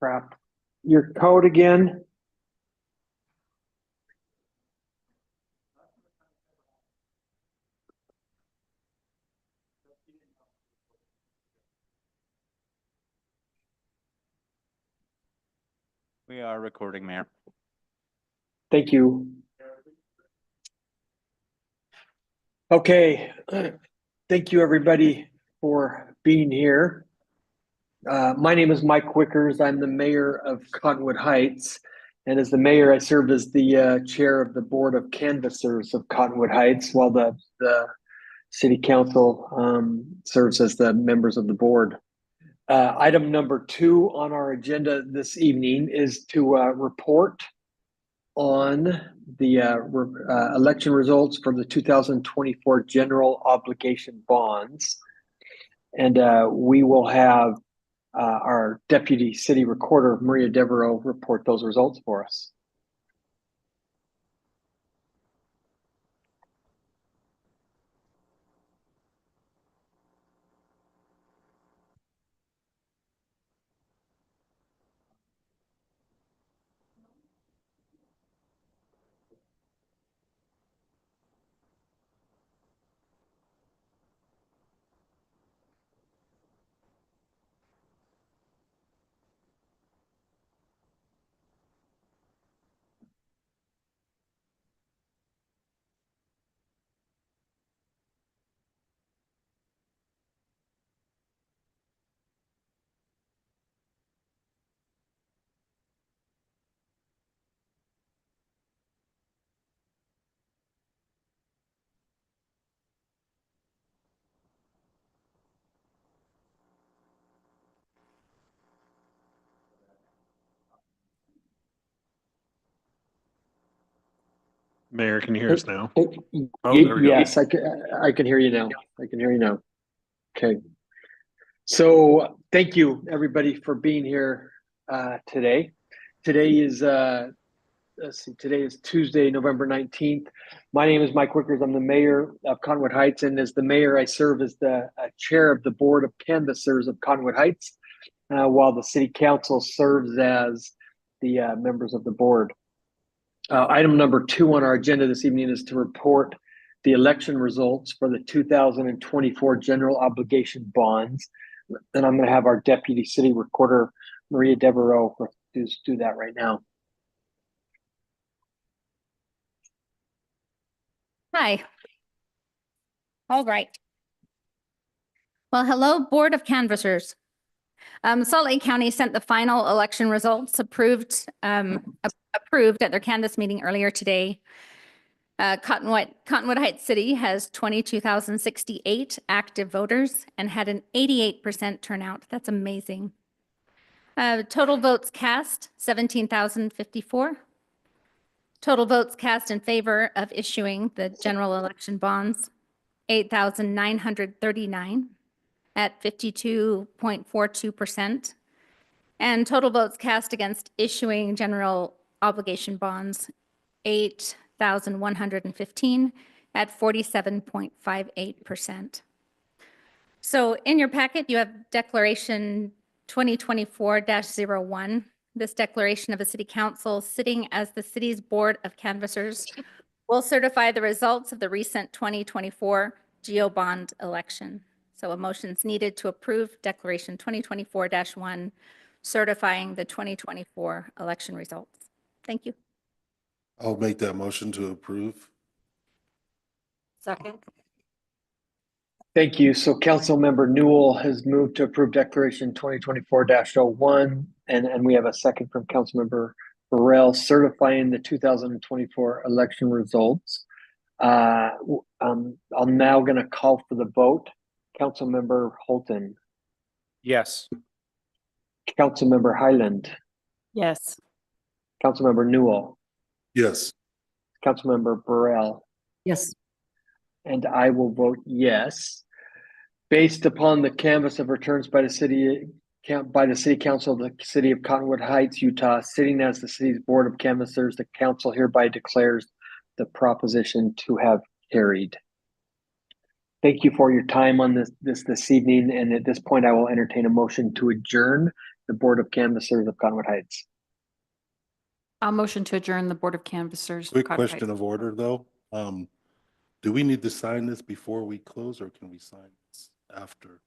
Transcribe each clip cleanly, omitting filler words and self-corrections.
Crap. Your code again? We are recording, Mayor. Thank you. Okay. Thank you, everybody, for being here. My name is Mike Wickers. I'm the mayor of Cottonwood Heights. And as the mayor, I serve as the chair of the board of canvassers of Cottonwood Heights, while the city council serves as the members of the board. Item number 2 on our agenda this evening is to report on the election results for the 2024 general obligation bonds. And we will have our deputy city recorder, Maria Devereaux, report those results for us. Mayor, can you hear us now? Oh, there we go. Yes, I can hear you now. I can hear you now. Okay. So thank you, everybody, for being here today. Today is today is Tuesday, November 19th. My name is Mike Wickers. I'm the mayor of Cottonwood Heights, and as the mayor, I serve as the chair of the board of canvassers of Cottonwood Heights, while the city council serves as the members of the board. Item number 2 on our agenda this evening is to report the election results for the 2024 general obligation bonds. And I'm going to have our deputy city recorder, Maria Devereaux, do that right now. Hi. All right. Well, hello, Board of Canvassers. Salt Lake County sent the final election results approved at their canvass meeting earlier today. Cottonwood Heights City has 22,068 active voters and had an 88% turnout. That's amazing. Total votes cast, 17,054. Total votes cast in favor of issuing the general election bonds, 8,939 at 52.42%. And total votes cast against issuing general obligation bonds, 8,115 at 47.58%. So in your packet, you have Declaration 2024-01. This declaration of the City Council sitting as the city's Board of Canvassers will certify the results of the recent 2024 GeoBond election. So a motion is needed to approve Declaration 2024-1, certifying the 2024 election results. Thank you. I'll make that motion to approve. Second. Thank you. So Councilmember Newell has moved to approve Declaration 2024-01, and we have a second from Councilmember Burrell certifying the 2024 election results. I'm now going to call for the vote. Councilmember Holton. Yes. Councilmember Highland. Yes. Councilmember Newell. Yes. Councilmember Burrell. Yes. And I will vote yes. Based upon the canvass of returns by the city council of the city of Cottonwood Heights, Utah, sitting as the city's board of canvassers, the council hereby declares the proposition to have carried. Thank you for your time on this evening. And at this point, I will entertain a motion to adjourn the Board of Canvassers of Conwood Heights. I'll motion to adjourn the Board of Canvassers. Quick Codified. question of order, though. Do we need to sign this before we close, or can we sign this after?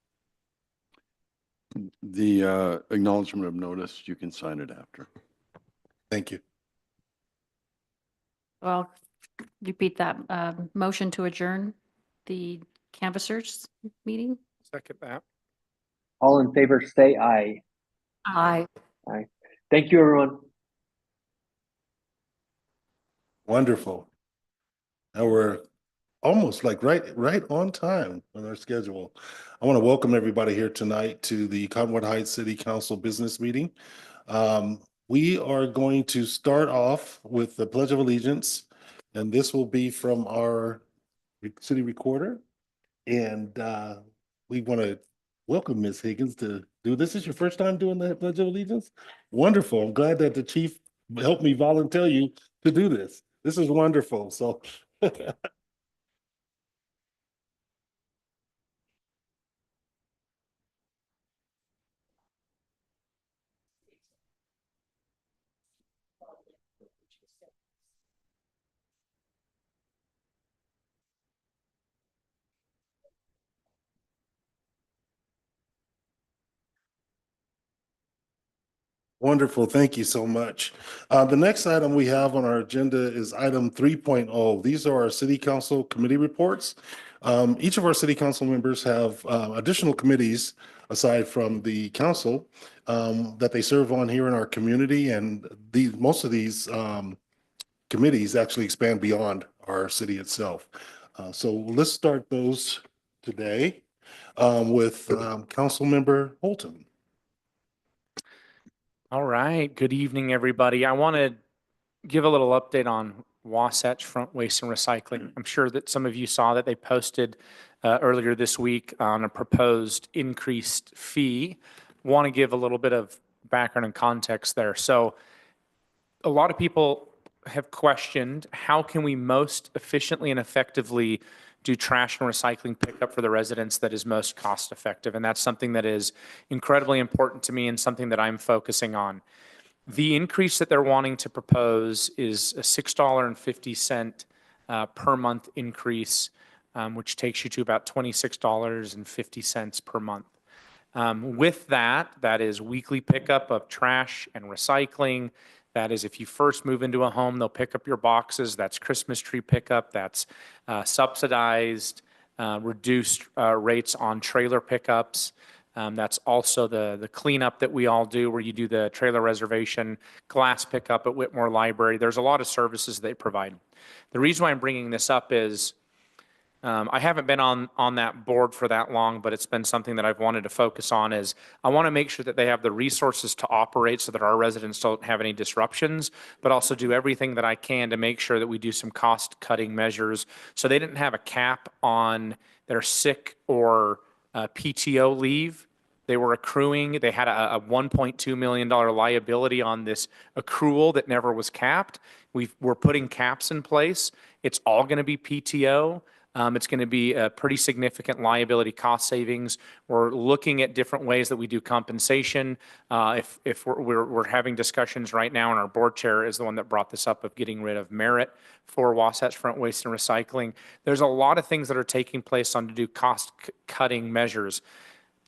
The acknowledgement of notice, you can sign it after. Thank you. Well, repeat that. Motion to adjourn the canvassers meeting. Second that. All in favor, say aye. Aye. Aye. Thank you, everyone. Wonderful. Now we're almost like right on time on our schedule. I want to welcome everybody here tonight to the Conwood Heights City Council Business Meeting. We are going to start off with the Pledge of Allegiance, and this will be from our city recorder. And we want to welcome Ms. Higgins to do this. Is your first time doing the Pledge of Allegiance? Wonderful. I'm glad that the chief helped me volunteer you to do this. This is wonderful. So wonderful. Thank you so much. The next item we have on our agenda is item 3.0. These are our city council committee reports. Each of our city council members have additional committees aside from the council that they serve on here in our community. And most of these committees actually expand beyond our city itself. So let's start those today with Council Member Holton. All right. Good evening, everybody. I want to give a little update on Wasatch Front Waste and Recycling. I'm sure that some of you saw that they posted earlier this week on a proposed increased fee. Want to give a little bit of background and context there. So a lot of people have questioned, how can we most efficiently and effectively do trash and recycling pickup for the residents that is most cost effective? And that's something that is incredibly important to me and something that I'm focusing on. The increase that they're wanting to propose is a $6.50 per month increase, which takes you to about $26.50 per month. With that, that is weekly pickup of trash and recycling. That is, if you first move into a home, they'll pick up your boxes. That's Christmas tree pickup. That's subsidized, reduced rates on trailer pickups. That's also the cleanup that we all do, where you do the trailer reservation, glass pickup at Whitmore Library. There's a lot of services they provide. The reason why I'm bringing this up is I haven't been on that board for that long, but it's been something that I've wanted to focus on. Is I want to make sure that they have the resources to operate so that our residents don't have any disruptions, but also do everything that I can to make sure that we do some cost-cutting measures. So they didn't have a cap on their sick or PTO leave. They were accruing. They had a $1.2 million liability on this accrual that never was capped. We're putting caps in place. It's all going to be PTO. It's going to be a pretty significant liability cost savings. We're looking at different ways that we do compensation. If we're having discussions right now, and our board chair is the one that brought this up, of getting rid of merit for Wasatch Front Waste and Recycling. There's a lot of things that are taking place on to do cost cutting measures.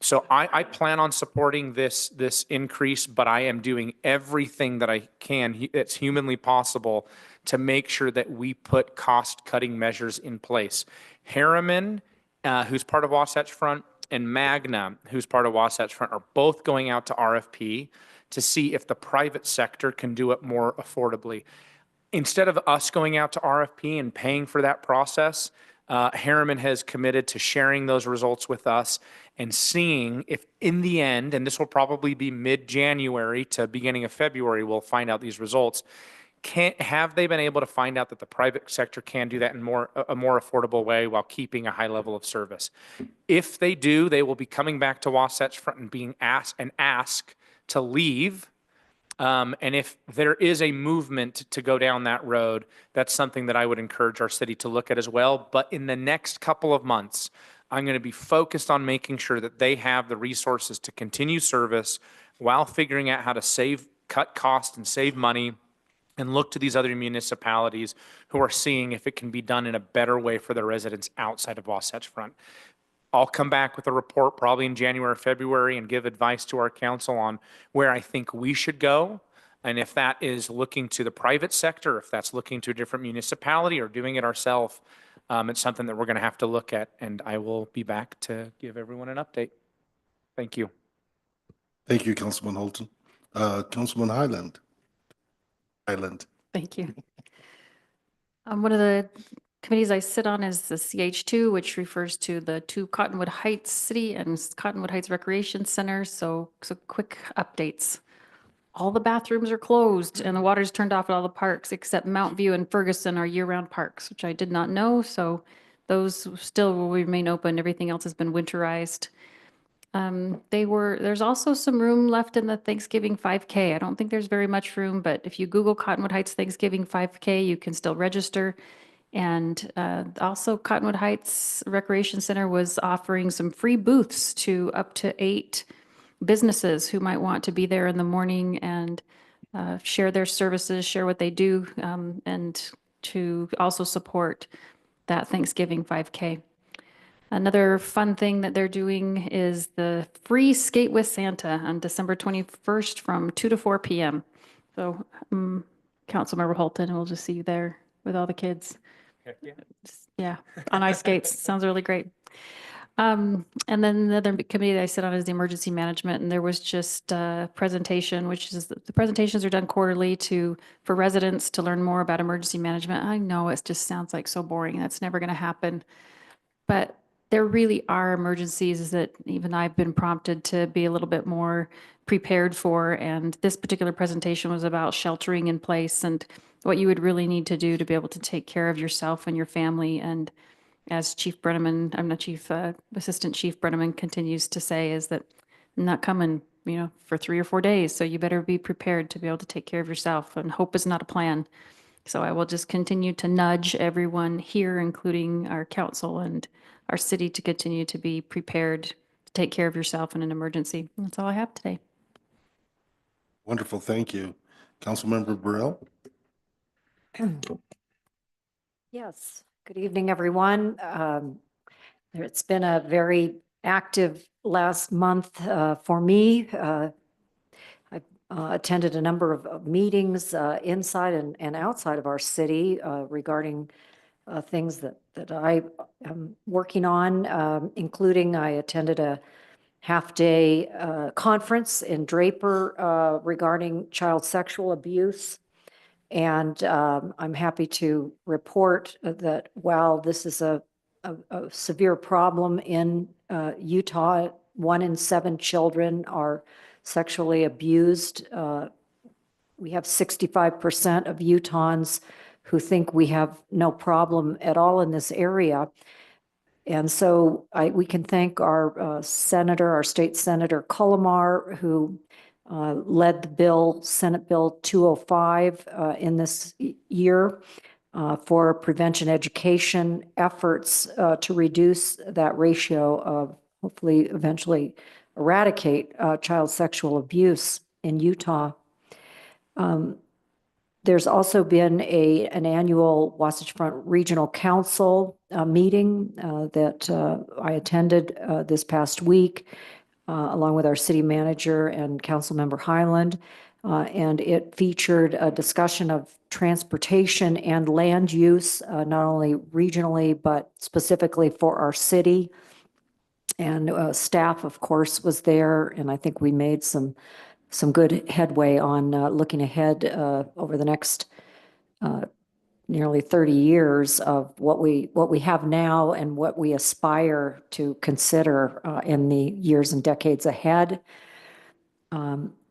So I plan on supporting this increase, but I am doing everything that I can that's humanly possible to make sure that we put cost-cutting measures in place. Harriman, who's part of Wasatch Front, and Magna, who's part of Wasatch Front, are both going out to RFP to see if the private sector can do it more affordably. Instead of us going out to RFP and paying for that process, Harriman has committed to sharing those results with us and seeing if in the end, and this will probably be mid-January to beginning of February, we'll find out these results. Have they been able to find out that the private sector can do that in a more affordable way while keeping a high level of service? If they do, they will be coming back to Wasatch Front and being asked to leave. And if there is a movement to go down that road, that's something that I would encourage our city to look at as well. But in the next couple of months, I'm going to be focused on making sure that they have the resources to continue service, while figuring out how to cut costs and save money, and look to these other municipalities who are seeing if it can be done in a better way for their residents outside of Wasatch Front. I'll come back with a report probably in January or February and give advice to our council on where I think we should go. And if that is looking to the private sector, if that's looking to a different municipality or doing it ourselves, it's something that we're going to have to look at. And I will be back to give everyone an update. Thank you. Thank you, Councilman Holton. Councilman Highland. Thank you. One of the committees I sit on is the CH2, which refers to the two Cottonwood Heights City and Cottonwood Heights Recreation Center. So quick updates. All the bathrooms are closed and the water's turned off at all the parks except Mount View and Ferguson are year-round parks, which I did not know. So those still will remain open. Everything else has been winterized. There's also some room left in the Thanksgiving 5K. I don't think there's very much room, but if you Google Cottonwood Heights Thanksgiving 5K, you can still register. And also Cottonwood Heights Recreation Center was offering some free booths to up to 8 businesses who might want to be there in the morning and share their services, share what they do, and to also support that Thanksgiving 5K. Another fun thing that they're doing is the free Skate with Santa on December 21st from 2 to 4 p.m. So Councilmember Holton, we'll just see you there with all the kids. Heck yeah. Yeah, on ice skates. Sounds really great. And then the other committee that I sit on is the emergency management, and there was just a presentation, which is the presentations are done quarterly for residents to learn more about emergency management. I know it just sounds like so boring. That's never going to happen. But there really are emergencies that even I've been prompted to be a little bit more prepared for. And this particular presentation was about sheltering in place and what you would really need to do to be able to take care of yourself and your family. And as Chief Brenneman, Assistant Chief Brenneman continues to say, is that I'm not coming, for 3 or 4 days. So you better be prepared to be able to take care of yourself. And hope is not a plan. So I will just continue to nudge everyone here, including our council and our city, to continue to be prepared to take care of yourself in an emergency. That's all I have today. Wonderful, thank you. Councilmember Burrell? Yes, good evening, everyone. It's been a very active last month for me. I've attended a number of meetings inside and outside of our city regarding things that I am working on, including I attended a half-day conference in Draper regarding child sexual abuse. And I'm happy to report that while this is a severe problem in Utah, 1 in 7 children are sexually abused. We have 65% of Utahns who think we have no problem at all in this area. And so we can thank our state senator Colomar, who led the bill, Senate Bill 205 in this year for prevention education efforts to reduce that ratio of hopefully eventually eradicate child sexual abuse in Utah. There's also been an annual Wasatch Front Regional Council meeting that I attended this past week, along with our city manager and Councilmember Highland. And it featured a discussion of transportation and land use, not only regionally, but specifically for our city. And staff, of course, was there. And I think we made some good headway on looking ahead over the next nearly 30 years of what we have now and what we aspire to consider in the years and decades ahead.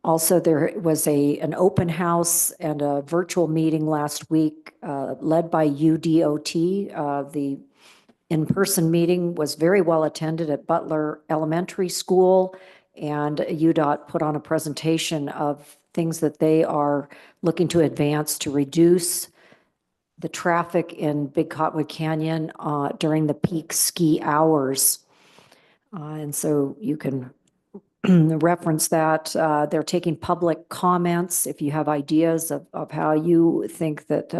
Also, there was an open house and a virtual meeting last week led by UDOT. The in-person meeting was very well attended at Butler Elementary School, and UDOT put on a presentation of things that they are looking to advance to reduce the traffic in Big Cottonwood Canyon during the peak ski hours. And so you can reference that. They're taking public comments. If you have ideas of how you think that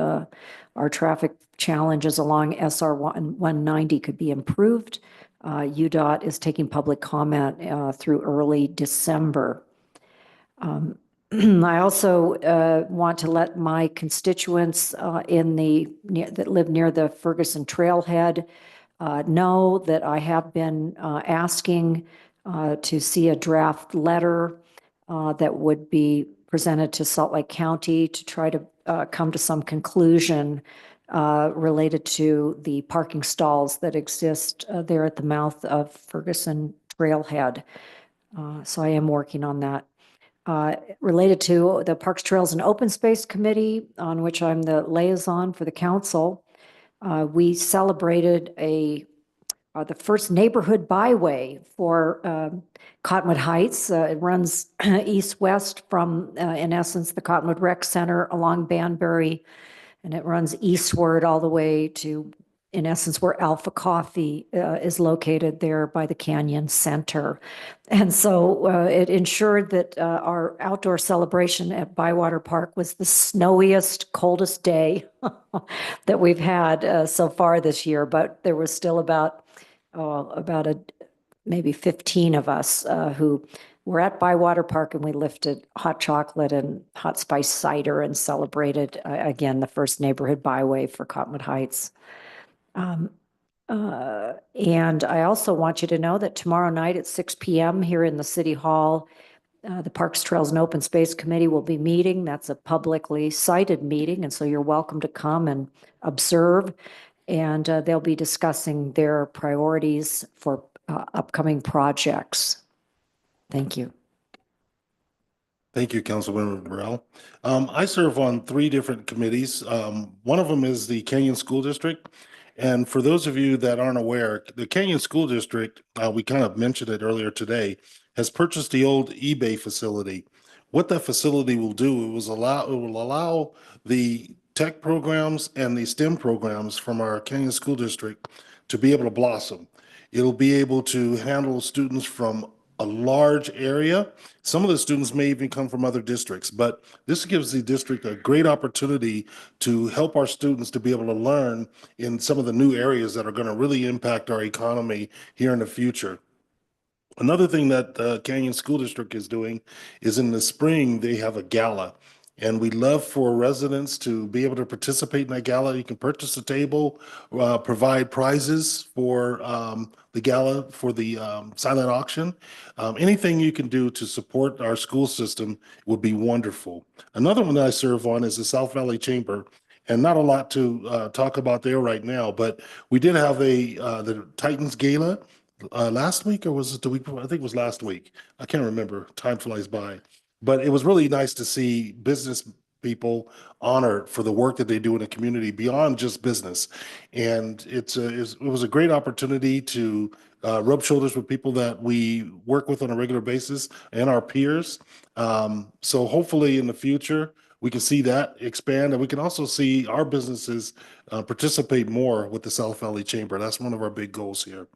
our traffic challenges along SR 190 could be improved, UDOT is taking public comment through early December. I also want to let my constituents that live near the Ferguson Trailhead know that I have been asking to see a draft letter that would be presented to Salt Lake County to try to come to some conclusion related to the parking stalls that exist there at the mouth of Ferguson Trailhead. So I am working on that. Related to the Parks, Trails, and Open Space Committee, on which I'm the liaison for the council, we celebrated the first neighborhood byway for Cottonwood Heights. It runs east-west from, in essence, the Cottonwood Rec Center along Banbury, and it runs eastward all the way to, in essence, where Alpha Coffee is located there by the Canyon Center. And so it ensured that our outdoor celebration at Bywater Park was the snowiest, coldest day that we've had so far this year, but there was still about maybe 15 of us who were at Bywater Park, and we lifted hot chocolate and hot spice cider and celebrated, again, the first neighborhood byway for Cottonwood Heights. And I also want you to know that tomorrow night at 6 p.m. here in the City Hall, the Parks, Trails, and Open Space Committee will be meeting. That's a publicly cited meeting, and so you're welcome to come and observe. And they'll be discussing their priorities for upcoming projects. Thank you. Thank you, Councilwoman Burrell. I serve on 3 different committees. One of them is the Canyon School District. And for those of you that aren't aware, the Canyon School District, we kind of mentioned it earlier today, has purchased the old eBay facility. What that facility will do, it will allow the tech programs and the STEM programs from our Canyon School District to be able to blossom. It'll be able to handle students from a large area. Some of the students may even come from other districts, but this gives the district a great opportunity to help our students to be able to learn in some of the new areas that are going to really impact our economy here in the future. Another thing that the Canyon School District is doing is in the spring, they have a gala. And we'd love for residents to be able to participate in that gala. You can purchase a table, provide prizes for the gala, for the silent auction. Anything you can do to support our school system would be wonderful. Another one that I serve on is the South Valley Chamber. And not a lot to talk about there right now, but we did have the Titans Gala last week, or was it the week before? I think it was last week. I can't remember. Time flies by. But it was really nice to see business people honored for the work that they do in the community beyond just business. And it was a great opportunity to rub shoulders with people that we work with on a regular basis and our peers. So hopefully in the future, we can see that expand, and we can also see our businesses participate more with the South Valley Chamber. That's one of our big goals here.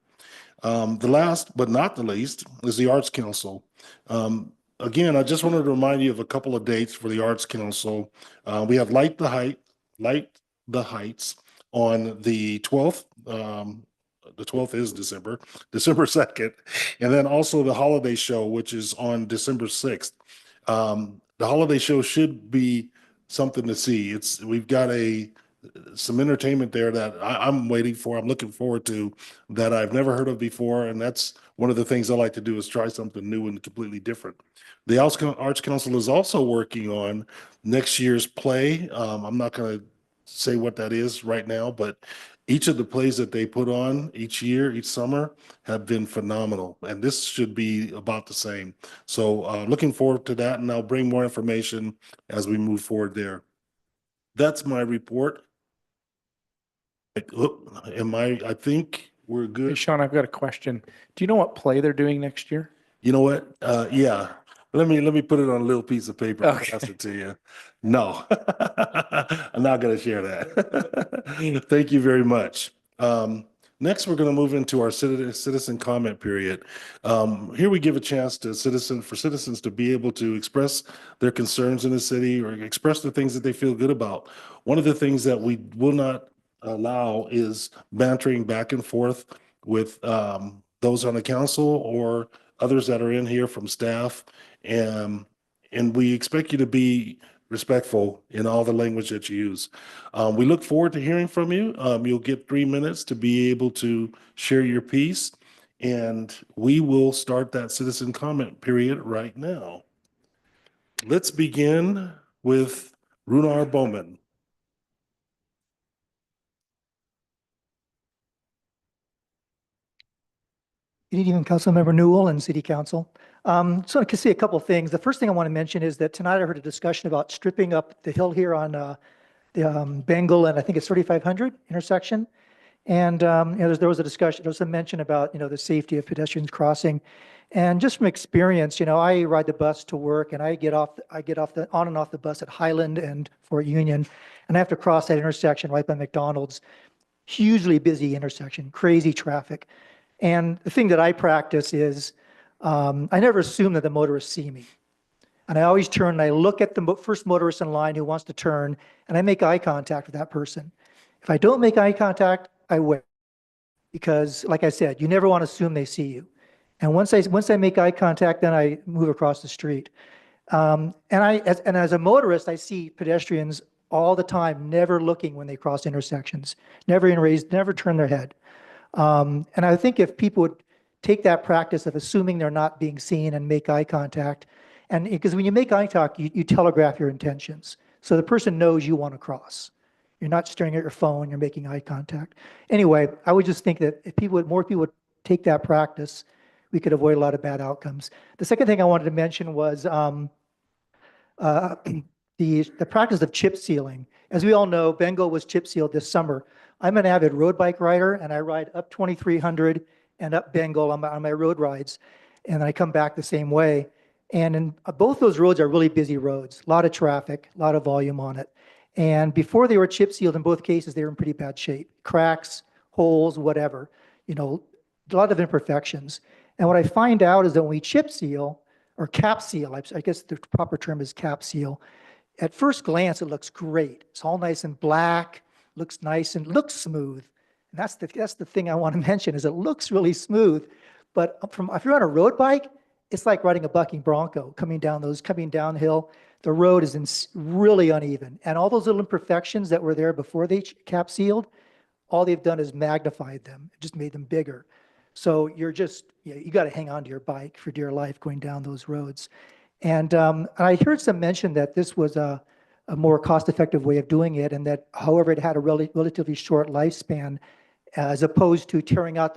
The last but not the least is the Arts Council. Again, I just wanted to remind you of a couple of dates for the Arts Council. We have Light the Heights on the 12th. The 12th is December 2nd. And then also the Holiday Show, which is on December 6th. The Holiday Show should be something to see. We've got some entertainment there that I'm waiting for. I'm looking forward to, that I've never heard of before. And that's one of the things I like to do, is try something new and completely different. The Arts Council is also working on next year's play. I'm not going to say what that is right now, but each of the plays that they put on each year, each summer, have been phenomenal. And this should be about the same. So looking forward to that. And I'll bring more information as we move forward there. That's my report. I think we're Hey, good. Sean, I've got a question. Do you know what play they're doing next year? You know what? Yeah. Let me put it on a little piece of paper and Okay. pass it to you. No, I'm not going to share that. Thank you very much. Next, we're going to move into our citizen comment period. Here we give a chance to citizens to be able to express their concerns in the city or express the things that they feel good about. One of the things that we will not allow is bantering back and forth with those on the council or others that are in here from staff. And we expect you to be respectful in all the language that you use. We look forward to hearing from you. You'll get 3 minutes to be able to share your piece, and we will start that citizen comment period right now. Let's begin with Runar Bowman. Good evening, Councilmember Newell and City Council. So I can see a couple of things. The first thing I want to mention is that tonight I heard a discussion about stripping up the hill here on the Bengal and I think it's 3500 intersection. And there was a discussion, there was a mention about the safety of pedestrians crossing. And just from experience, I ride the bus to work and I get on and off the bus at Highland and Fort Union, and I have to cross that intersection right by McDonald's. Hugely busy intersection, crazy traffic. And the thing that I practice is I never assume that the motorists see me. And I always turn and I look at the first motorist in line who wants to turn, and I make eye contact with that person. If I don't make eye contact, I wait. Because like I said, you never want to assume they see you. And once I make eye contact, then I move across the street. And as a motorist, I see pedestrians all the time, never looking when they cross intersections, never turn their head. And I think if people would take that practice of assuming they're not being seen and make eye contact, and because when you make eye contact, you telegraph your intentions. So the person knows you want to cross. You're not staring at your phone, you're making eye contact. Anyway, I would just think that if more people would take that practice, we could avoid a lot of bad outcomes. The second thing I wanted to mention was the practice of chip sealing. As we all know, Bengal was chip sealed this summer. I'm an avid road bike rider, and I ride up 2300 and up Bengal on my road rides, and I come back the same way. And in both those roads are really busy roads, a lot of traffic, a lot of volume on it. And before they were chip sealed, in both cases, they were in pretty bad shape, cracks, holes, whatever, a lot of imperfections. And what I find out is that when we chip seal or cap seal, I guess the proper term is cap seal, at first glance, it looks great. It's all nice and black, looks nice and looks smooth. And that's the thing I want to mention is it looks really smooth. But if you're on a road bike, it's like riding a bucking bronco coming downhill. The road is really uneven. And all those little imperfections that were there before they cap sealed, all they've done is magnified them, just made them bigger. So you got to hang on to your bike for dear life going down those roads. And I heard some mention that this was a more cost-effective way of doing it, and that, however, it had a relatively short lifespan, as opposed to tearing out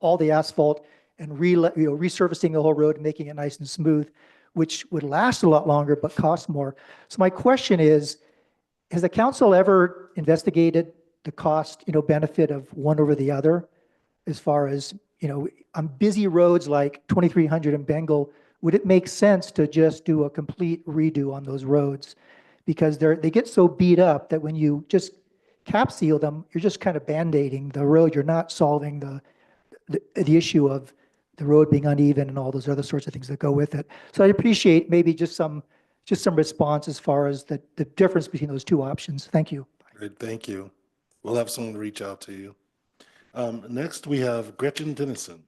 all the asphalt and resurfacing the whole road and making it nice and smooth, which would last a lot longer but cost more. So my question is, has the council ever investigated the cost, benefit of one over the other, as far as, on busy roads like 2300 in Bengal, would it make sense to just do a complete redo on those roads? Because they get so beat up that when you just cap seal them, you're just kind of band-aiding the road. You're not solving the issue of the road being uneven and all those other sorts of things that go with it. So I'd appreciate maybe just some response as far as the difference between those two options. Thank you. Great, thank you. We'll have someone reach out to you. Next, we have Gretchen Dennison.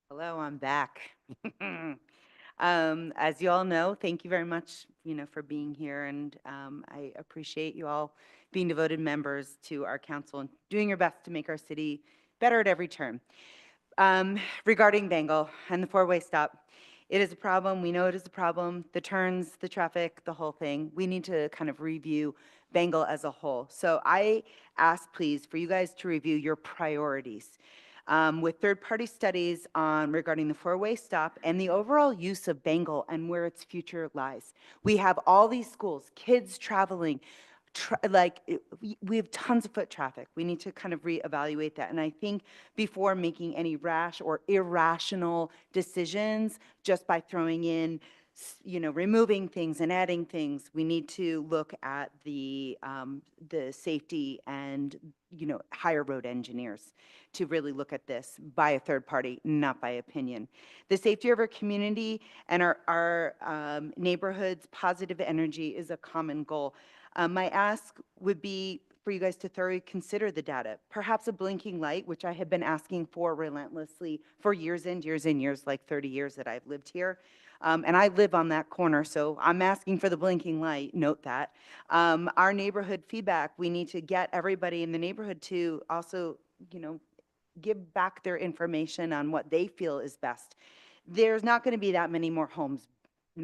Hello, I'm back. As you all know, thank you very much, for being here, and I appreciate you all being devoted members to our council and doing your best to make our city better at every turn. Regarding Bengal and the four-way stop, it is a problem. We know it is a problem. The turns, the traffic, the whole thing. We need to kind of review Bengal as a whole. So I ask, please, for you guys to review your priorities. With third-party studies regarding the four-way stop and the overall use of Bengal and where its future lies. We have all these schools, kids traveling, we have tons of foot traffic. We need to kind of reevaluate that. And I think before making any rash or irrational decisions just by throwing in removing things and adding things. We need to look at the safety and, hire road engineers to really look at this by a third party, not by opinion. The safety of our community and our neighborhoods, positive energy is a common goal. My ask would be for you guys to thoroughly consider the data. Perhaps a blinking light, which I have been asking for relentlessly for years and years and years, like 30 years that I've lived here. And I live on that corner, so I'm asking for the blinking light, note that. Our neighborhood feedback, we need to get everybody in the neighborhood to also, give back their information on what they feel is best. There's not going to be that many more homes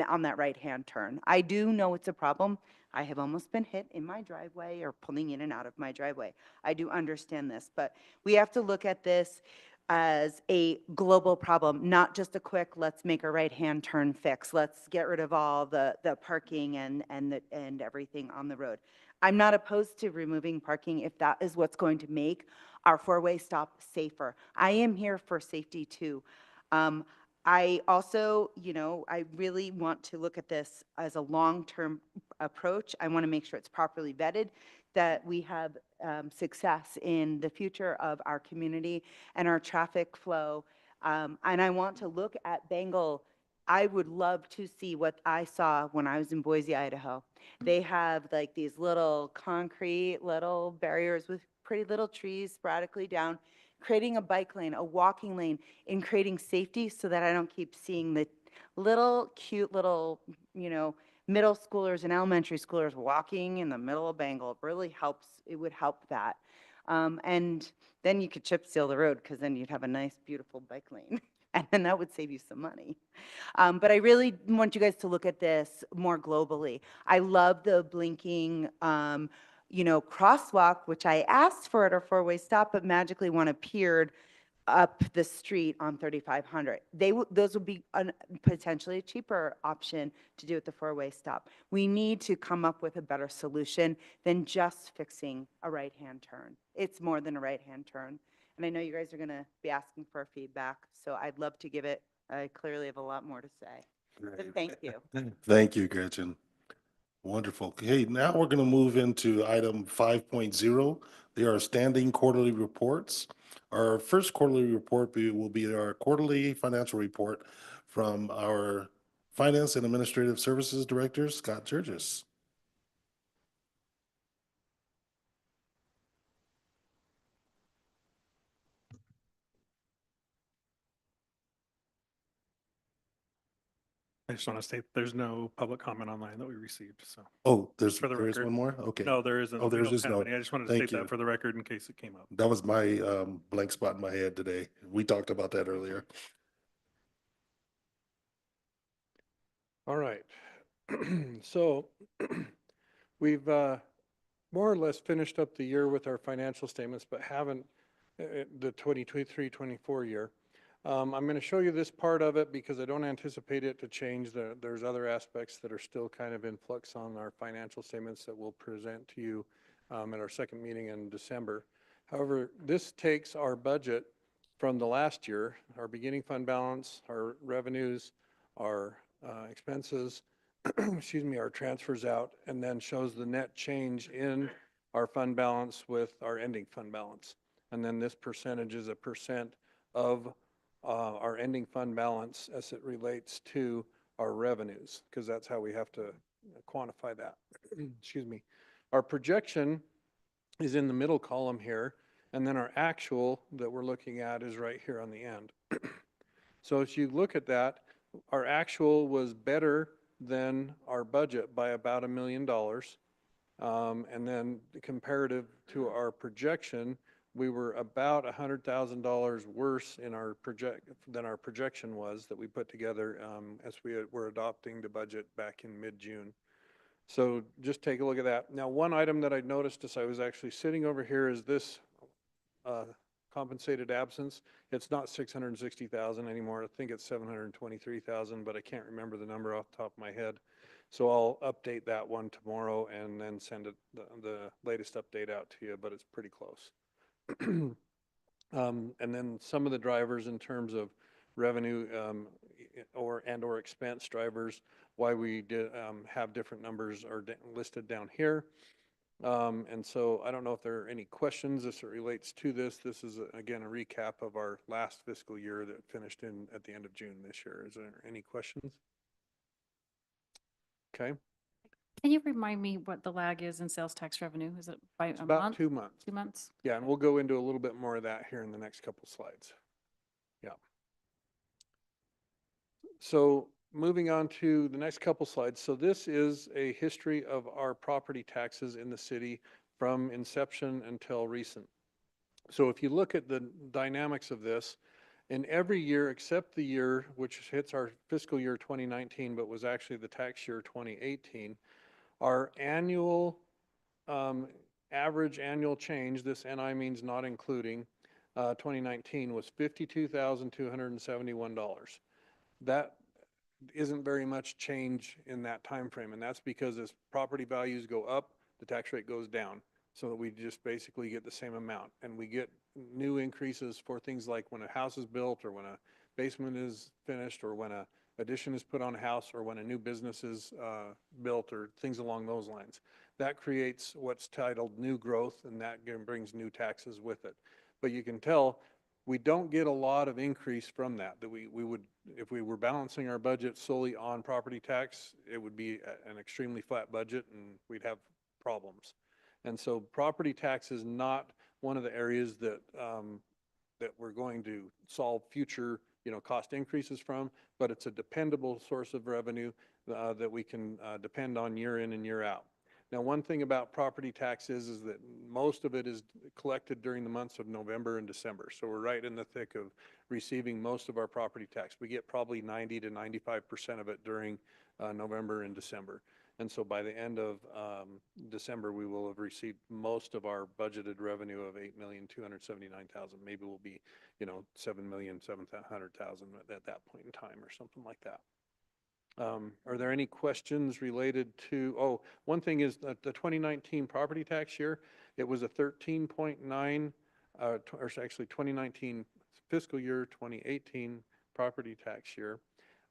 on that right-hand turn. I do know it's a problem. I have almost been hit in my driveway or pulling in and out of my driveway. I do understand this, but we have to look at this as a global problem, not just a quick, let's make a right-hand turn fix. Let's get rid of all the parking and everything on the road. I'm not opposed to removing parking if that is what's going to make our four-way stop safer. I am here for safety too. I also, I really want to look at this as a long-term approach. I want to make sure it's properly vetted, that we have success in the future of our community and our traffic flow. And I want to look at Bengal. I would love to see what I saw when I was in Boise, Idaho. They have like these little concrete little barriers with pretty little trees sporadically down, creating a bike lane, a walking lane, in creating safety so that I don't keep seeing the little cute little, middle schoolers and elementary schoolers walking in the middle of Bengal. It really helps. It would help that. And then you could chip seal the road because then you'd have a nice, beautiful bike lane. And then that would save you some money. But I really want you guys to look at this more globally. I love the blinking, crosswalk, which I asked for at a four-way stop, but magically one appeared up the street on 3500. Those would be potentially a cheaper option to do at the four-way stop. We need to come up with a better solution than just fixing a right-hand turn. It's more than a right-hand turn. And I know you guys are going to be asking for feedback, so I'd love to give it. I clearly have a lot more to say. But thank you. Thank you, Gretchen. Wonderful. Okay, now we're going to move into item 5.0. There are standing quarterly reports. Our first quarterly report will be our quarterly financial report from our Finance and Administrative Services Director, Scott Jurgis. I just want to state there's no public comment online that we received, so. Oh, For the there is record. one more? Okay. No, there isn't. Oh, We there's don't just have no. any. I just wanted to Thank state you. that for the record in case it came up. That was my blank spot in my head today. We talked about that earlier. All right. So we've more or less finished up the year with our financial statements, but haven't the 2023-24 year. I'm going to show you this part of it because I don't anticipate it to change. There's other aspects that are still kind of in flux on our financial statements that we'll present to you at our second meeting in December. However, this takes our budget from the last year, our beginning fund balance, our revenues, our expenses, excuse me, our transfers out, and then shows the net change in our fund balance with our ending fund balance. And then this percentage is a percent of our ending fund balance as it relates to our revenues, because that's how we have to quantify that. Excuse me. Our projection is in the middle column here, and then our actual that we're looking at is right here on the end. So if you look at that, our actual was better than our budget by about $1 million. And then the comparative to our projection, we were about $100,000 worse in our than our projection was that we put together as we were adopting the budget back in mid-June. So just take a look at that. Now, one item that I noticed as I was actually sitting over here is this compensated absence. It's not 660,000 anymore. I think it's 723,000, but I can't remember the number off the top of my head. So I'll update that one tomorrow and then send it the latest update out to you, but it's pretty close. And then some of the drivers in terms of revenue or expense drivers, why we did have different numbers are listed down here. And so I don't know if there are any questions as it relates to this. This is, again, a recap of our last fiscal year that finished at the end of June this year. Is there any questions? Okay. Can you remind me what the lag is in sales tax revenue? Is it by It's a about month? 2 months. 2 months? Yeah, and we'll go into a little bit more of that here in the next couple slides. Yeah. So moving on to the next couple slides. So this is a history of our property taxes in the city from inception until recent. So if you look at the dynamics of this, in every year except the year which hits our fiscal year 2019, but was actually the tax year 2018, our annual average annual change, this NI means not including 2019, was $52,271. That isn't very much change in that time frame, and that's because as property values go up, the tax rate goes down, so that we just basically get the same amount. And we get new increases for things like when a house is built, or when a basement is finished, or when a addition is put on a house, or when a new business is built, or things along those lines. That creates what's titled new growth, and that brings new taxes with it. But you can tell we don't get a lot of increase from that. That we would, if we were balancing our budget solely on property tax, it would be an extremely flat budget and we'd have problems. And so property tax is not one of the areas that that we're going to solve future, cost increases from, but it's a dependable source of revenue that we can depend on year in and year out. Now, one thing about property taxes is that most of it is collected during the months of November and December. So we're right in the thick of receiving most of our property tax. We get probably 90 to 95% of it during November and December. And so by the end of December, we will have received most of our budgeted revenue of $8,279,000. Maybe we'll be, $7,700,000 at that point in time, or something like that. Are there any questions related to, one thing is that the 2019 property tax year, it was a 13.9, or actually 2019 fiscal year, 2018 property tax year.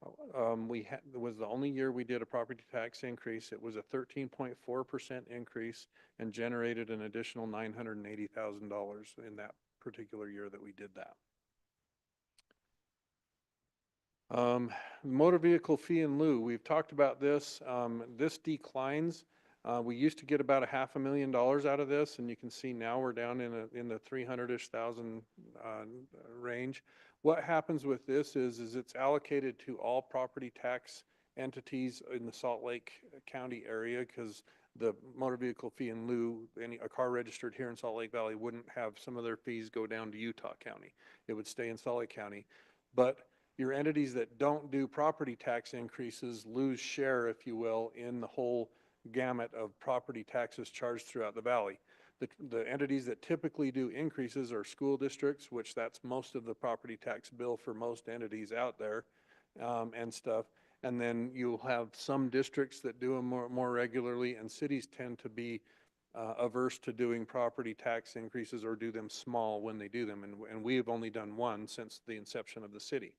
It was the only year we did a property tax increase. It was a 13.4% increase and generated an additional $980,000 in that particular year that we did that. Motor vehicle fee in lieu, we've talked about this. This declines. We used to get about $500,000 out of this, and you can see now we're down in the 300-ish thousand range. What happens with this is it's allocated to all property tax entities in the Salt Lake County area, because the motor vehicle fee in lieu, a car registered here in Salt Lake Valley wouldn't have some of their fees go down to Utah County. It would stay in Salt Lake County. But your entities that don't do property tax increases lose share, if you will, in the whole gamut of property taxes charged throughout the valley. The entities that typically do increases are school districts, which that's most of the property tax bill for most entities out there, and stuff. And then you'll have some districts that do them more regularly, and cities tend to be averse to doing property tax increases or do them small when they do them. And we have only done one since the inception of the city.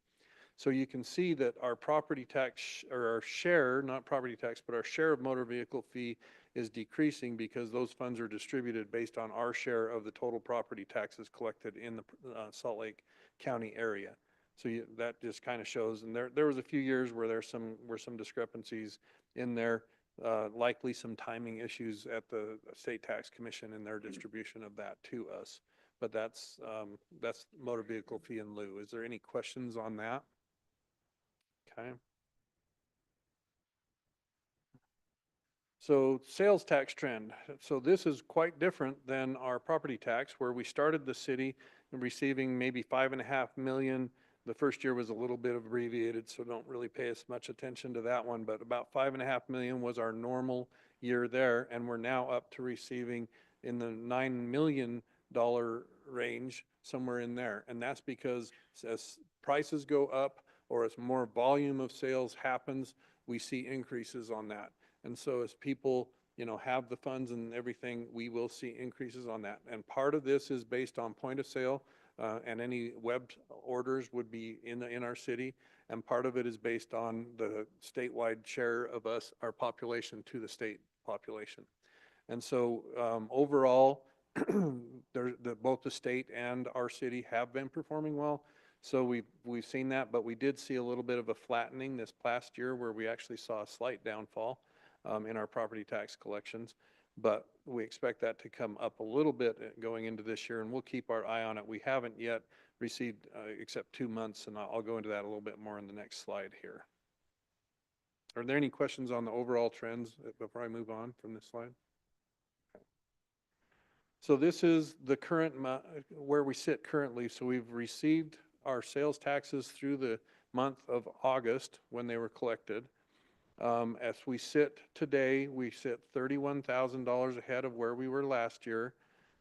So you can see that our property tax, or our share, not property tax, but our share of motor vehicle fee is decreasing because those funds are distributed based on our share of the total property taxes collected in the Salt Lake County area. So that just kind of shows, and there was a few years where there were some discrepancies in there, likely some timing issues at the State Tax Commission in their distribution of that to us. But that's motor vehicle fee in lieu. Is there any questions on that? Okay. So sales tax trend. So this is quite different than our property tax, where we started the city receiving maybe $5.5 million. The first year was a little bit abbreviated, so don't really pay as much attention to that one, but about $5.5 million was our normal year there, and we're now up to receiving in the $9 million range, somewhere in there. And that's because as prices go up, or as more volume of sales happens, we see increases on that. And so as people, have the funds and everything, we will see increases on that. And part of this is based on point of sale. and any web orders would be in our city. And part of it is based on the statewide share of our population to the state population. And so overall, both the state and our city have been performing well. So we've seen that, but we did see a little bit of a flattening this past year where we actually saw a slight downfall in our property tax collections. But we expect that to come up a little bit going into this year, and we'll keep our eye on it. We haven't yet received except 2 months, and I'll go into that a little bit more in the next slide here. Are there any questions on the overall trends before I move on from this slide? So this is the current, where we sit currently. So we've received our sales taxes through the month of August when they were collected. As we sit today, we sit $31,000 ahead of where we were last year.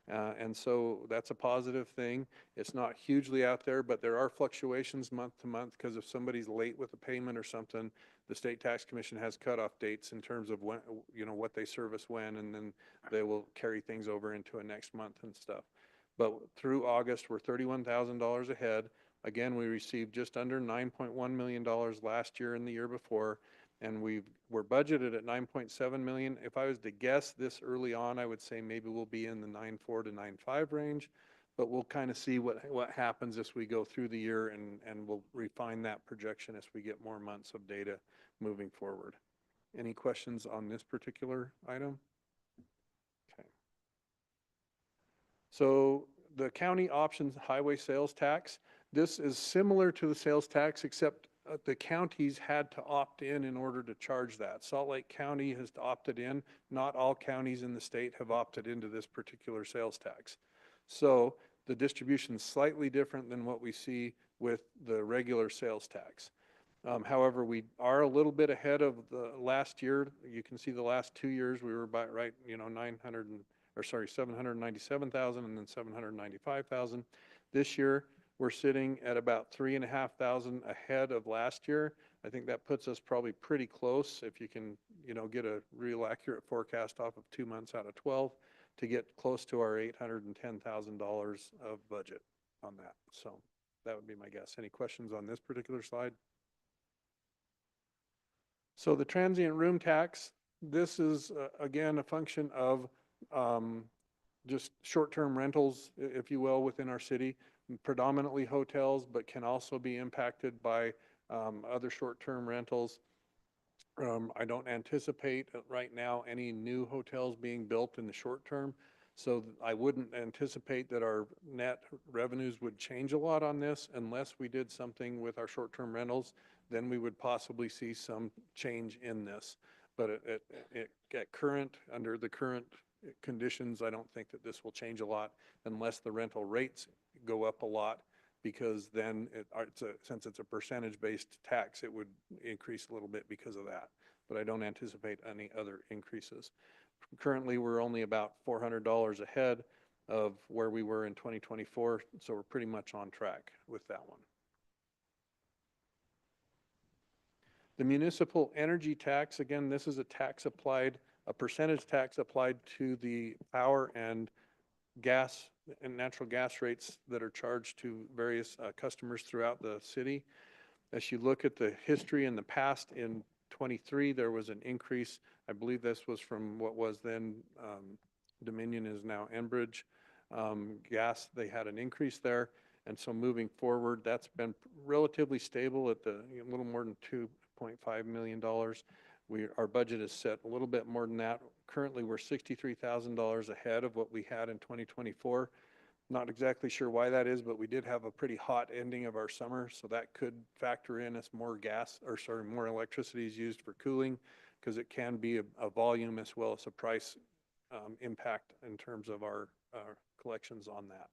And so that's a positive thing. It's not hugely out there, but there are fluctuations month to month because if somebody's late with a payment or something, the State Tax Commission has cutoff dates in terms of when, what they service when, and then they will carry things over into a next month and stuff. But through August, we're $31,000 ahead. Again, we received just under $9.1 million last year and the year before. And we're budgeted at 9.7 million. If I was to guess this early on, I would say maybe we'll be in the 9.4 to 9.5 range, but we'll kind of see what happens as we go through the year, and we'll refine that projection as we get more months of data moving forward. Any questions on this particular item? Okay. So the county options highway sales tax, this is similar to the sales tax, except the counties had to opt in order to charge that. Salt Lake County has opted in. Not all counties in the state have opted into this particular sales tax. So the distribution is slightly different than what we see with the regular sales tax. However, we are a little bit ahead of the last year. You can see the last 2 years we were about right, 797,000 and then 795,000. This year, we're sitting at about 3,500 ahead of last year. I think that puts us probably pretty close if you can, get a real accurate forecast off of 2 months out of 12 to get close to our $810,000 of budget on that. So that would be my guess. Any questions on this particular slide? So the transient room tax, this is again a function of just short-term rentals, if you will, within our city. Predominantly hotels, but can also be impacted by other short-term rentals. I don't anticipate right now any new hotels being built in the short term, so I wouldn't anticipate that our net revenues would change a lot on this unless we did something with our short-term rentals. Then we would possibly see some change in this. But under the current conditions, I don't think that this will change a lot unless the rental rates go up a lot, because then since it's a percentage-based tax, it would increase a little bit because of that. But I don't anticipate any other increases. Currently, we're only about $400 ahead of where we were in 2024, so we're pretty much on track with that one. The municipal energy tax, again, this is a percentage tax applied to the power and gas and natural gas rates that are charged to various customers throughout the city. As you look at the history in the past, in 23, there was an increase. I believe this was from what was then Dominion, is now Enbridge gas. They had an increase there. And so moving forward, that's been relatively stable at a little more than $2.5 million. Our budget is set a little bit more than that. Currently, we're $63,000 ahead of what we had in 2024. Not exactly sure why that is, but we did have a pretty hot ending of our summer, so that could factor in as more electricity is used for cooling, because it can be a volume as well as a price impact in terms of our collections on that.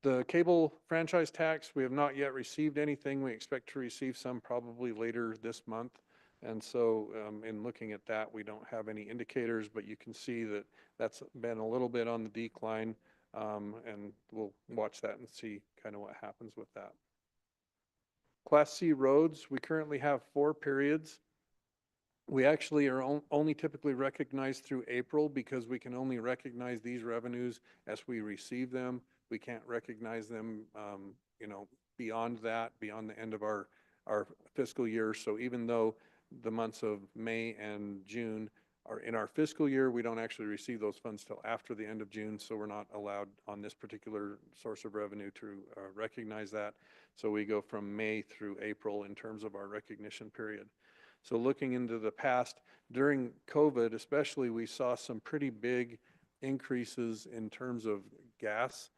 The cable franchise tax, we have not yet received anything. We expect to receive some probably later this month. And so in looking at that, we don't have any indicators, but you can see that that's been a little bit on the decline, and we'll watch that and see kind of what happens with that. Class C roads, we currently have 4 periods We actually are only typically recognized through April because we can only recognize these revenues as we receive them. We can't recognize them, beyond that, beyond the end of our fiscal year. So even though the months of May and June are in our fiscal year, we don't actually receive those funds till after the end of June. So we're not allowed on this particular source of revenue to recognize that. So we go from May through April in terms of our recognition period. So looking into the past, during COVID especially, we saw some pretty big increases in terms of gas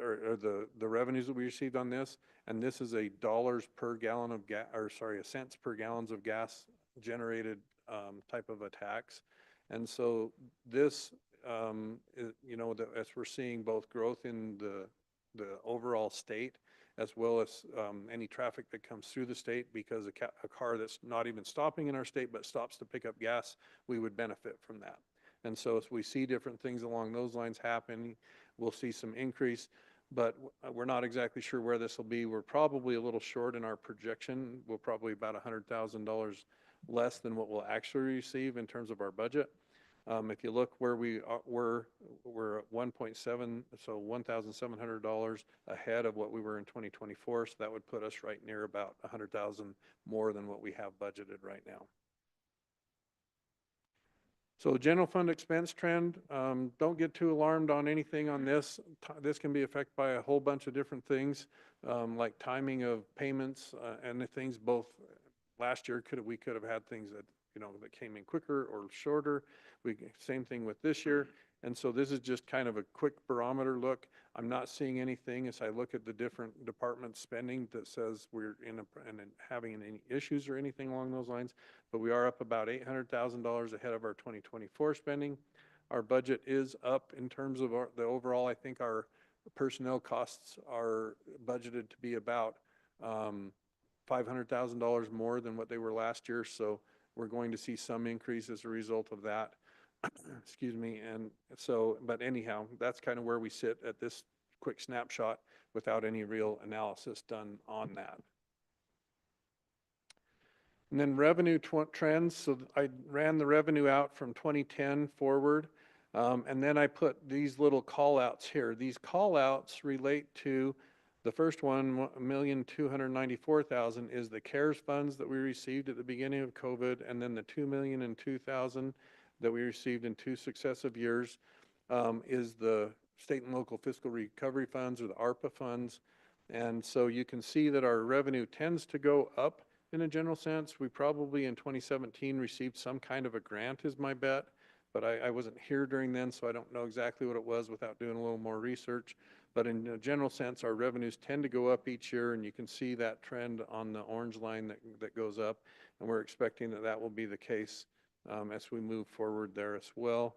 or the revenues that we received on this. And this is a dollars per gallon of gas, or sorry, a cents per gallons of gas generated type of a tax. And so this, as we're seeing both growth in the overall state as well as any traffic that comes through the state, because a car that's not even stopping in our state but stops to pick up gas, we would benefit from that. And so as we see different things along those lines happen, we'll see some increase, but we're not exactly sure where this will be. We're probably a little short in our projection. We're probably about $100,000 less than what we'll actually receive in terms of our budget. If you look where we're at 1.7, so $1,700 ahead of what we were in 2024. So that would put us right near about 100,000 more than what we have budgeted right now. So general fund expense trend, don't get too alarmed on anything on this. This can be affected by a whole bunch of different things, like timing of payments and the things. Both last year we could have had things that that came in quicker or shorter. Same thing with this year. And so this is just kind of a quick barometer look. I'm not seeing anything as I look at the different department spending that says we're having any issues or anything along those lines, but we are up about $800,000 ahead of our 2024 spending. Our budget is up in terms of the overall. I think our personnel costs are budgeted to be about $500,000 more than what they were last year. So we're going to see some increase as a result of that. Excuse me. And so, but anyhow, that's kind of where we sit at this quick snapshot without any real analysis done on that. And then revenue trends. So I ran the revenue out from 2010 forward. And then I put these little call outs here. These call outs relate to the first one, $1,294,000, is the CARES funds that we received at the beginning of COVID, and then the $2,002,000 that we received in 2 successive years is the state and local fiscal recovery funds, or the ARPA funds. And so you can see that our revenue tends to go up in a general sense. We probably in 2017 received some kind of a grant, is my bet, but I wasn't here during then, so I don't know exactly what it was without doing a little more research. But in a general sense, our revenues tend to go up each year, and you can see that trend on the orange line that goes up, and we're expecting that will be the case as we move forward there as well.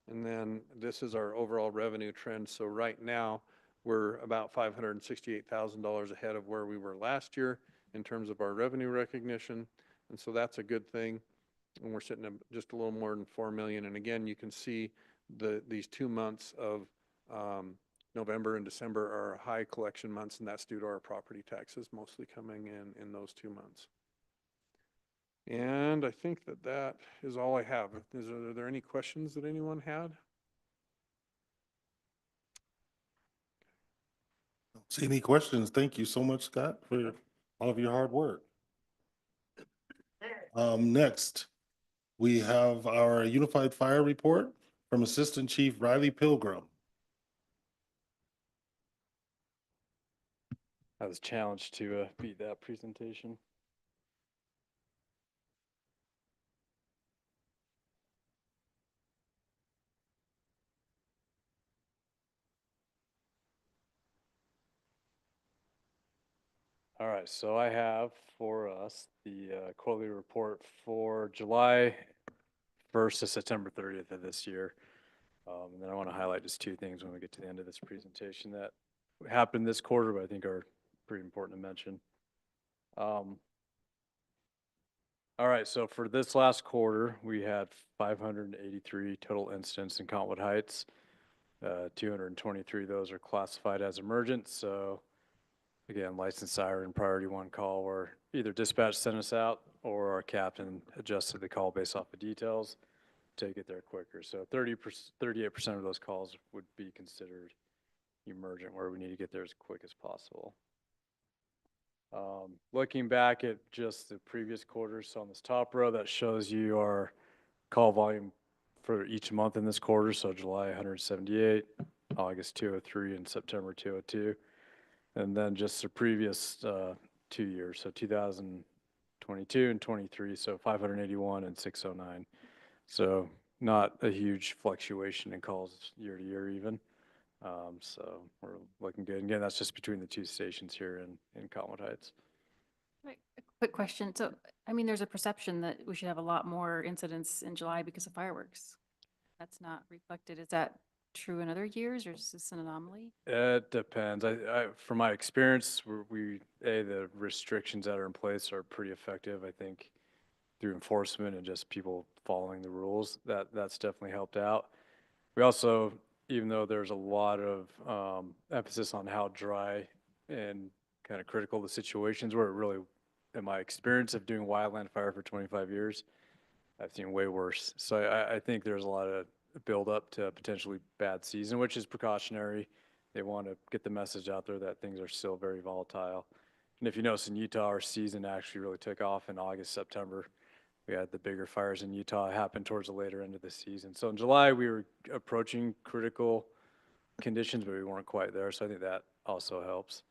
And then this is our overall revenue trend. So right now, we're about $568,000 ahead of where we were last year in terms of our revenue recognition, and so that's a good thing. And we're sitting at just a little more than 4 million. And again, you can see these 2 months of November and December are high collection months, and that's due to our property taxes mostly coming in those 2 months. And I think that is all I have. Are there any questions that anyone had? Don't see any questions. Thank you so much, Scott, for all of your hard work. Next, we have our Unified Fire Report from Assistant Chief Riley Pilgrim. I was challenged to beat that presentation. All right, so I have for us the quarterly report for July 1st to September 30th of this year. And then I want to highlight just 2 things when we get to the end of this presentation that happened this quarter, but I think are pretty important to mention. All right, so for this last quarter, we had 583 total incidents in Cottonwood Heights. 223 of those are classified as emergent, so again, license siren, priority one call, where either dispatch sent us out or our captain adjusted the call based off of details to get there quicker. So 38% of those calls would be considered emergent, where we need to get there as quick as possible. Looking back at just the previous quarters, so on this top row, that shows you our call volume for each month in this quarter. So July 178, August 203, and September 202. And then just the previous 2 years, so 2022 and 23, so 581 and 609. So not a huge fluctuation in calls year to year even. So we're looking good. Again, that's just between the two stations here in Cottonwood Heights. Right, a quick question. So, I mean, there's a perception that we should have a lot more incidents in July because of fireworks. That's not reflected. Is that true in other years, or is this an anomaly? It depends. From my experience, the restrictions that are in place are pretty effective. I think through enforcement and just people following the rules, that's definitely helped out. We also, even though there's a lot of emphasis on how dry and kind of critical the situations were, it really, in my experience of doing wildland fire for 25 years, I've seen way worse. So I think there's a lot of build up to a potentially bad season, which is precautionary. They want to get the message out there that things are still very volatile. And if you notice in Utah, our season actually really took off in August, September. We had the bigger fires in Utah happen towards the later end of the season. So in July, we were approaching critical conditions, but we weren't quite there. So I think that also helps.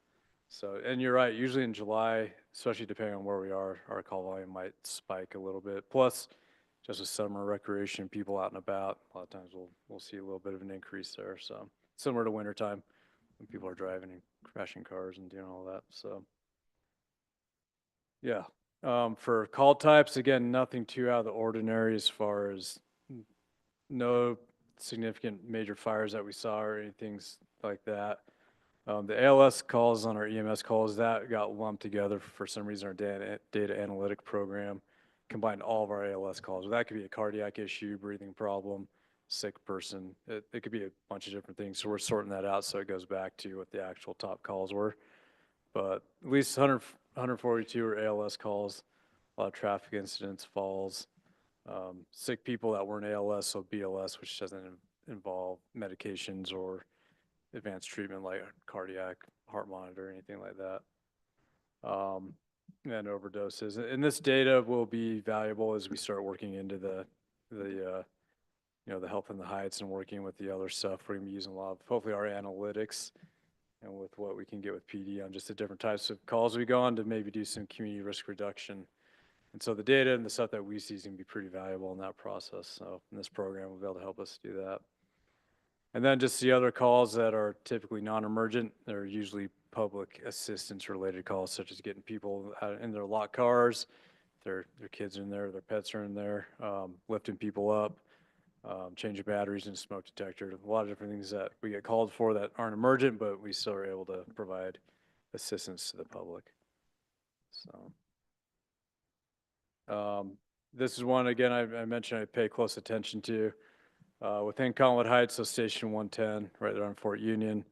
So, and you're right, usually in July, especially depending on where we are, our call volume might spike a little bit. Plus, just with summer recreation, people out and about, a lot of times we'll see a little bit of an increase there. So similar to wintertime when people are driving and crashing cars and doing all that. So yeah. For call types, again, nothing too out of the ordinary as far as no significant major fires that we saw or anything like that. The ALS calls on our EMS calls, that got lumped together for some reason. Our data analytic program combined all of our ALS calls. That could be a cardiac issue, breathing problem, sick person. It could be a bunch of different things. So we're sorting that out so it goes back to what the actual top calls were. But at least 142 are ALS calls, a lot of traffic incidents, falls, sick people that weren't ALS, so BLS, which doesn't involve medications or advanced treatment like cardiac, heart monitor, anything like that. And overdoses. And this data will be valuable as we start working into the health in the heights and working with the other stuff. We're gonna be using a lot of, hopefully, our analytics and with what we can get with PD on just the different types of calls we go on to maybe do some community risk reduction. And so the data and the stuff that we see is gonna be pretty valuable in that process. So in this program, we'll be able to help us do that. And then just the other calls that are typically non-emergent, they're usually public assistance related calls, such as getting people out in their locked cars, their kids are in there, their pets are in there, lifting people up, changing batteries in a smoke detector, a lot of different things that we get called for that aren't emergent, but we still are able to provide assistance to the public. So this is one, again, I mentioned I pay close attention to. Within Cottonwood Heights, so Station 110, right there on Fort Union.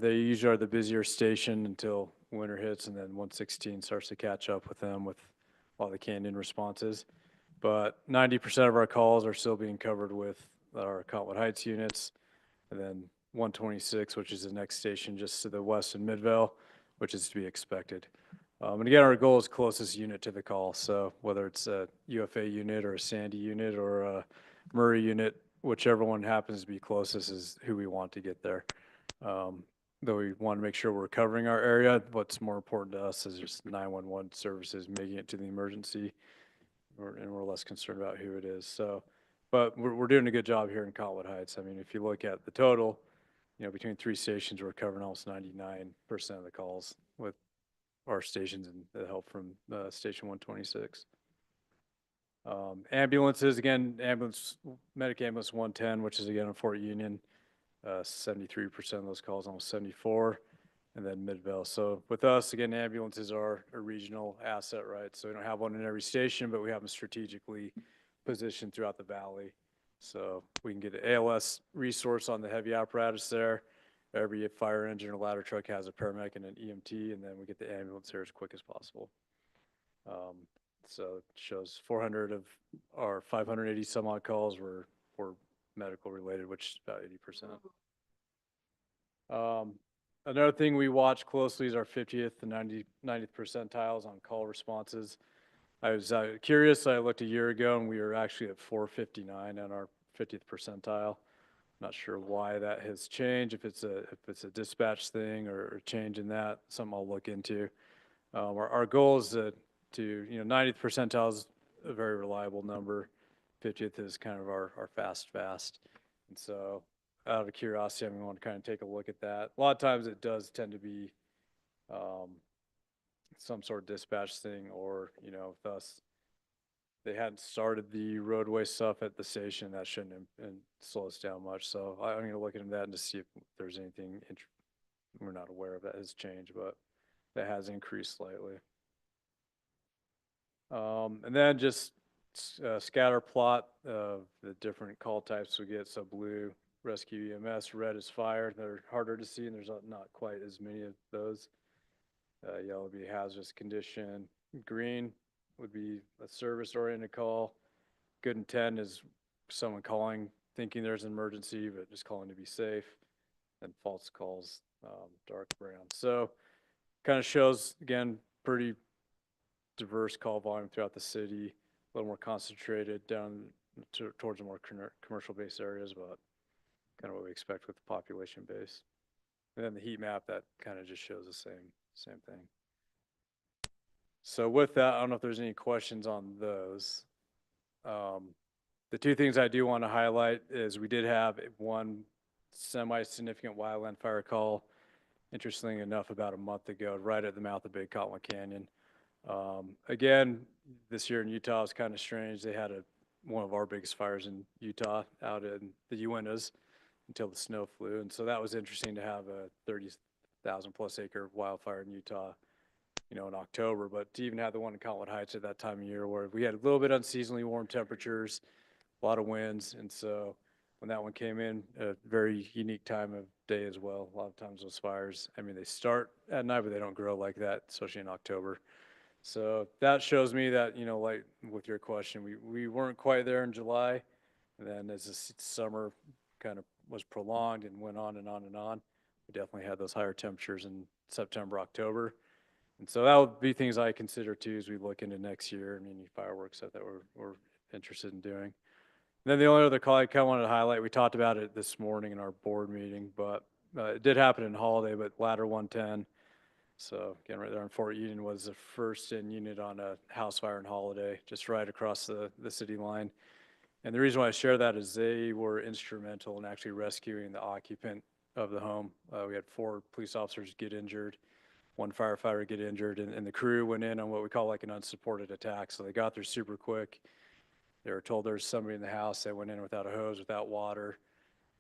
They usually are the busier station until winter hits, and then 116 starts to catch up with them with all the canyon responses. But 90% of our calls are still being covered with our Cottonwood Heights units, and then 126, which is the next station just to the west in Midvale, which is to be expected. And again, our goal is closest unit to the call. So whether it's a UFA unit or a Sandy unit or a Murray unit, whichever one happens to be closest is who we want to get there. Though we want to make sure we're covering our area, what's more important to us is just 911 services making it to the emergency, and we're less concerned about who it is. So, but we're doing a good job here in Cottonwood Heights. I mean, if you look at the total, between three stations, we're covering almost 99% of the calls with our stations and the help from Station 126. Ambulances, again, medic ambulance 110, which is again in Fort Union, 73% of those calls, almost 74, and then Midvale. So with us, again, ambulances are a regional asset, right? So we don't have one in every station, but we have them strategically positioned throughout the valley. So we can get an ALS resource on the heavy apparatus there, every fire engine or ladder truck has a paramedic and an EMT, and then we get the ambulance there as quick as possible. So it shows 400 of our 580 some odd calls were medical related, which is about 80%. Another thing we watch closely is our 50th and 90th percentiles on call responses. I was curious, I looked a year ago and we were actually at 459 on our 50th percentile. Not sure why that has changed, if it's a dispatch thing or a change in that, something I'll look into. Our goal is to 90th percentile is a very reliable number. 50th is kind of our fast. And so out of curiosity, I'm going to kind of take a look at that. A lot of times it does tend to be some sort of dispatch thing, or, with us, they hadn't started the roadway stuff at the station. That shouldn't have slow us down much. So I'm going to look into that and to see if there's anything we're not aware of that has changed, but that has increased slightly. And then just scatter plot of the different call types we get. So blue, rescue EMS, red is fire. They're harder to see, and there's not quite as many of those. Yellow would be hazardous condition. Green would be a service-oriented call. Good intent is someone calling thinking there's an emergency, but just calling to be safe. And false calls, dark brown. So kind of shows, again, pretty diverse call volume throughout the city, a little more concentrated down towards the more commercial-based areas, but kind of what we expect with the population base. And then the heat map, that kind of just shows the same thing. So with that, I don't know if there's any questions on those. The two things I do want to highlight is we did have one semi-significant wildland fire call, interestingly enough, about a month ago, right at the mouth of Big Cottonwood Canyon. Again, this year in Utah is kind of strange. They had one of our biggest fires in Utah out in the Uintas until the snow flew. And so that was interesting to have a 30,000 plus acre wildfire in Utah, in October, but to even have the one in Cottonwood Heights at that time of year where we had a little bit unseasonably warm temperatures, a lot of winds. And so when that one came in, a very unique time of day as well. A lot of times those fires, they start at night, but they don't grow like that, especially in October. So that shows me that, like with your question, we weren't quite there in July. And then as the summer kind of was prolonged and went on and on and on, we definitely had those higher temperatures in September, October. And so that would be things I consider too as we look into next year and any fireworks that we're interested in doing. And then the only other call I kind of wanted to highlight, we talked about it this morning in our board meeting, but it did happen in Holiday, but Ladder 110. So again, right there in Fort Union was the first in unit on a house fire in Holiday, just right across the city line. And the reason why I share that is they were instrumental in actually rescuing the occupant of the home. We had 4 police officers get injured, 1 firefighter get injured, and the crew went in on what we call like an unsupported attack. So they got there super quick. They were told there's somebody in the house. They went in without a hose, without water,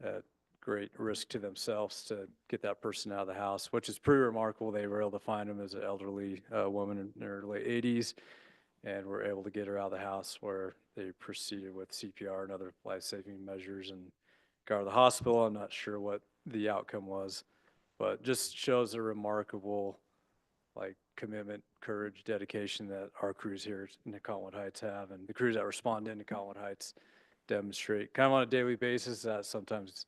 at great risk to themselves to get that person out of the house, which is pretty remarkable. They were able to find him as an elderly woman in her late 80s, and were able to get her out of the house, where they proceeded with CPR and other life-saving measures and got her to the hospital. I'm not sure what the outcome was, but just shows a remarkable commitment, courage, dedication that our crews here in Cottonwood Heights have, and the crews that respond into Cottonwood Heights demonstrate kind of on a daily basis. That sometimes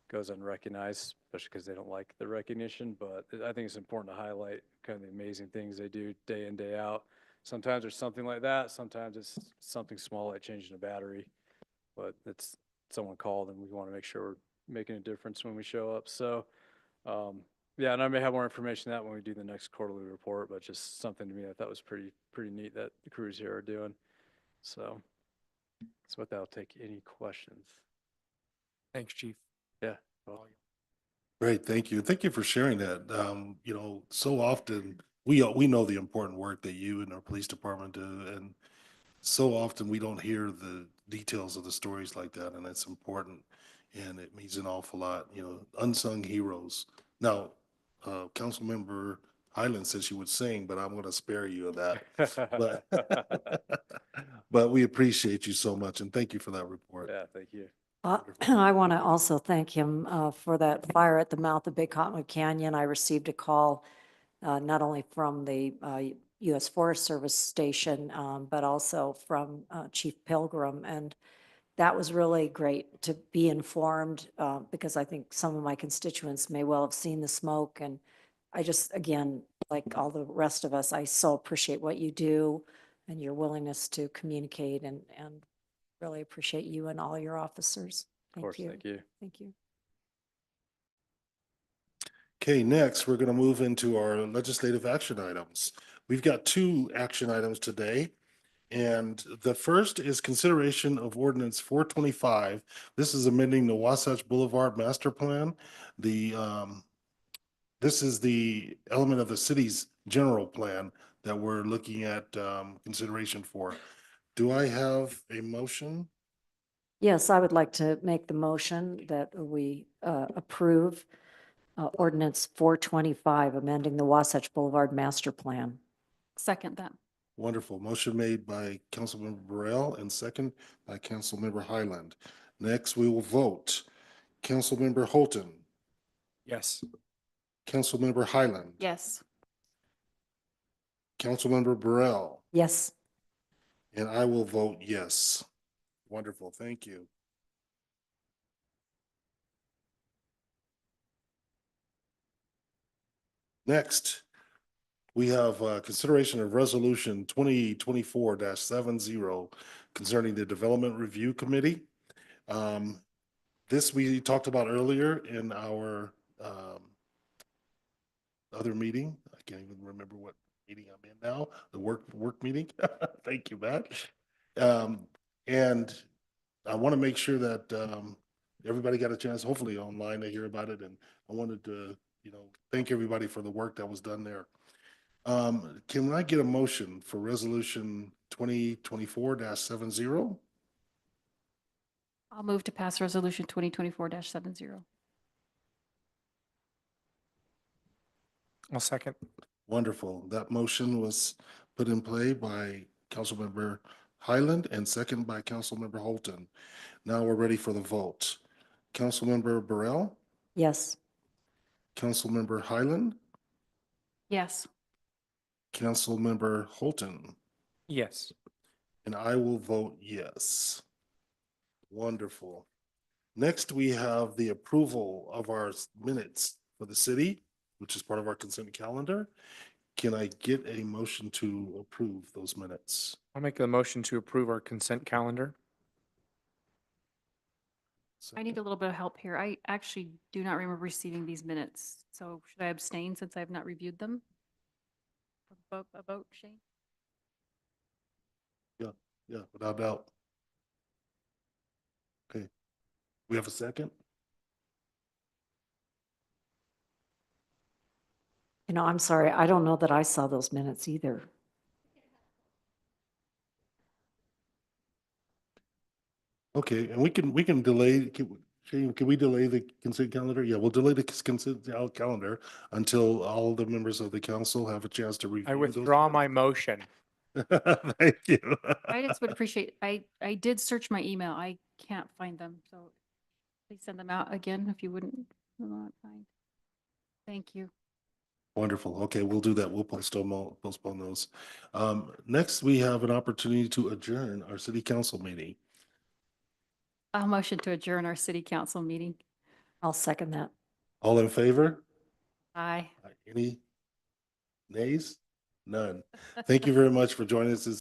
goes unrecognized, especially because they don't like the recognition, but I think it's important to highlight kind of the amazing things they do day in, day out. Sometimes there's something like that. Sometimes it's something small like changing a battery, but it's someone called and we want to make sure we're making a difference when we show up. So, yeah, and I may have more information on that when we do the next quarterly report, but just something to me I thought was pretty neat that the crews here are doing. So with that, I'll take any questions. Thanks, Chief. Yeah. Great, thank you. Thank you for sharing that. So often we know the important work that you and our police department do, and so often we don't hear the details of the stories like that, and it's important, and it means an awful lot. Unsung heroes. Now, Councilmember Highland said she would sing, but I'm going to spare you of that. But we appreciate you so much, and thank you for that report. Yeah, thank you. I want to also thank him for that fire at the mouth of Big Cottonwood Canyon. I received a call not only from the U.S. Forest Service station, but also from Chief Pilgrim. And that was really great to be informed because I think some of my constituents may well have seen the smoke. And I just, again, like all the rest of us, I so appreciate what you do and your willingness to communicate and really appreciate you and all your officers. Of course, thank you. Thank you. Okay, next, we're going to move into our legislative action items. We've got 2 action items today. And the first is consideration of ordinance 425. This is amending the Wasatch Boulevard Master Plan. This is the element of the city's general plan that we're looking at consideration for. Do I have a motion? Yes, I would like to make the motion that we approve ordinance 425, amending the Wasatch Boulevard Master Plan. Second that. Wonderful. Motion made by Councilmember Burrell and second by Councilmember Highland. Next, we will vote. Councilmember Holton, Yes. Councilmember Highland, Yes. Councilmember Burrell, Yes. and I will vote yes. Wonderful. Thank you. Next, we have consideration of resolution 2024-70 concerning the Development Review Committee. This we talked about earlier in our other meeting. I can't even remember what meeting I'm in now, the work meeting. Thank you, Matt. And I want to make sure that everybody got a chance, hopefully online, to hear about it. And I wanted to, thank everybody for the work that was done there. Can I get a motion for resolution 2024-70? I'll move to pass resolution 2024-70. I'll second. Wonderful. That motion was put in play by Councilmember Highland and second by Councilmember Holton. Now we're ready for the vote. Councilmember Burrell, Yes. Councilmember Highland, Yes. Councilmember Holton, Yes. and I will vote yes. Wonderful. Next, we have the approval of our minutes for the city, which is part of our consent calendar. Can I get a motion to approve those minutes? I'll make a motion to approve our consent calendar. I need a little bit of help here. I actually do not remember receiving these minutes. So should I abstain since I have not reviewed them? A vote, Shane? Yeah, without doubt. Okay. We have a second? I'm sorry. I don't know that I saw those minutes either. Okay, and we can delay, Shane, can we delay the consent calendar? Yeah, we'll delay the consent calendar until all the members of the council have a chance to review. I those. withdraw my motion. Thank you. I just would appreciate, I did search my email. I can't find them. So please send them out again if you wouldn't mind. Thank you. Wonderful. Okay, we'll do that. We'll postpone those. Next, we have an opportunity to adjourn our city council meeting. I'll motion to adjourn our city council meeting. I'll second that. All in favor? Aye. Any nays? None. Thank you very much for joining us this